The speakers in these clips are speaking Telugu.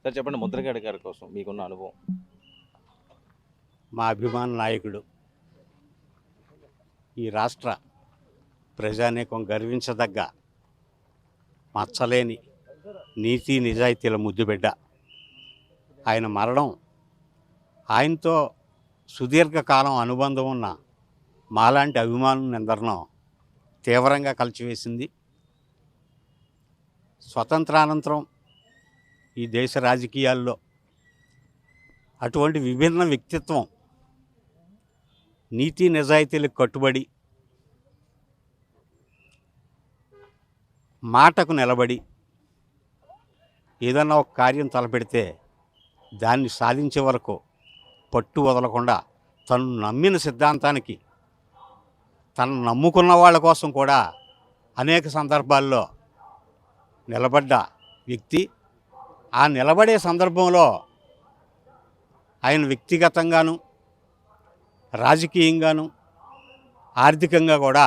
సార్ చెప్పండి, ముద్రగడ గారి కోసం మీకున్న అనుభవం. మా అభిమాన నాయకుడు, ఈ రాష్ట్ర ప్రజానీకం గర్వించదగ్గ మచ్చలేని నీతి నిజాయితీల ముద్దుబిడ్డ. ఆయన మరణం ఆయనతో సుదీర్ఘకాలం అనుబంధం ఉన్న మాలాంటి అభిమానులను ఎందరినో తీవ్రంగా కలిచివేసింది. స్వతంత్రానంతరం ఈ దేశ రాజకీయాల్లో అటువంటి విభిన్న వ్యక్తిత్వం, నీతి నిజాయితీలకు కట్టుబడి మాటకు నిలబడి ఏదన్నా ఒక కార్యం తలపెడితే దాన్ని సాధించే వరకు పట్టు వదలకుండా తను నమ్మిన సిద్ధాంతానికి, తను నమ్ముకున్న వాళ్ళ కోసం కూడా అనేక సందర్భాల్లో నిలబడ్డ వ్యక్తి. ఆ నిలబడే సందర్భంలో ఆయన వ్యక్తిగతంగాను, రాజకీయంగాను, ఆర్థికంగా కూడా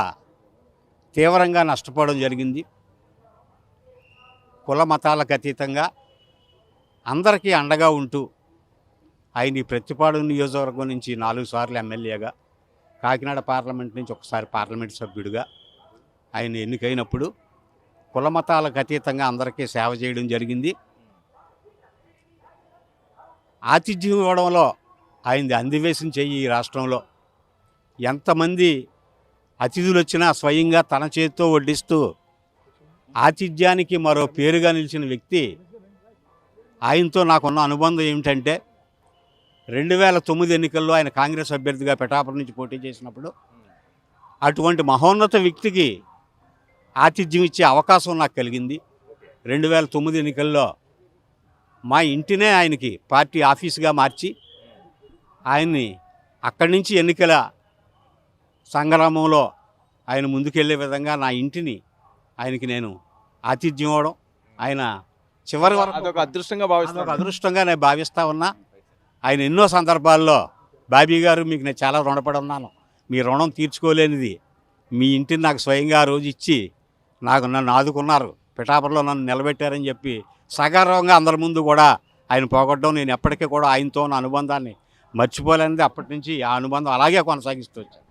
తీవ్రంగా నష్టపోవడం జరిగింది. కుల మతాలకు అతీతంగా అందరికీ అండగా ఉంటూ ఆయన ఈ ప్రతిపాడు నియోజకవర్గం నుంచి 4 సార్లు ఎమ్మెల్యేగా, కాకినాడ పార్లమెంట్ నుంచి ఒకసారి పార్లమెంట్ సభ్యుడిగా ఆయన ఎన్నికైనప్పుడు కుల మతాలకు అతీతంగా అందరికీ సేవ చేయడం జరిగింది. ఆతిథ్యం ఇవ్వడంలో ఆయనది అందివేసిన చెయ్యి. ఈ రాష్ట్రంలో ఎంతమంది అతిథులు వచ్చినా స్వయంగా తన చేతితో వడ్డిస్తూ ఆతిథ్యానికి మరో పేరుగా నిలిచిన వ్యక్తి. ఆయనతో నాకున్న అనుబంధం ఏమిటంటే 2009 ఎన్నికల్లో ఆయన కాంగ్రెస్ అభ్యర్థిగా పిఠాపురం నుంచి పోటీ చేసినప్పుడు అటువంటి మహోన్నత వ్యక్తికి ఆతిథ్యం ఇచ్చే అవకాశం నాకు కలిగింది. 2009 ఎన్నికల్లో మా ఇంటినే ఆయనకి పార్టీ ఆఫీసుగా మార్చి ఆయన్ని అక్కడి నుంచి ఎన్నికల సంగ్రామంలో ఆయన ముందుకెళ్లే విధంగా నా ఇంటిని ఆయనకి నేను ఆతిథ్యం ఇవ్వడం, ఆయన చివరి వరకు అదొక అదృష్టంగా భావిస్తాను. అదృష్టంగా నేను భావిస్తూ ఉన్నా. ఆయన ఎన్నో సందర్భాల్లో బాబీ గారు మీకు నేను చాలా రుణపడి ఉన్నాను, మీ రుణం తీర్చుకోలేనిది, మీ ఇంటిని నాకు స్వయంగా ఆ రోజు ఇచ్చి నన్ను ఆదుకున్నారు, పిఠాపురంలో నన్ను నిలబెట్టారని చెప్పి సగర్వంగా అందరి ముందు కూడా ఆయన పోగొట్టడం, నేను ఎప్పటికీ కూడా ఆయనతో ఉన్న అనుబంధాన్ని మర్చిపోలేనిది. అప్పటి నుంచి ఆ అనుబంధం అలాగే కొనసాగిస్తూ వచ్చాను.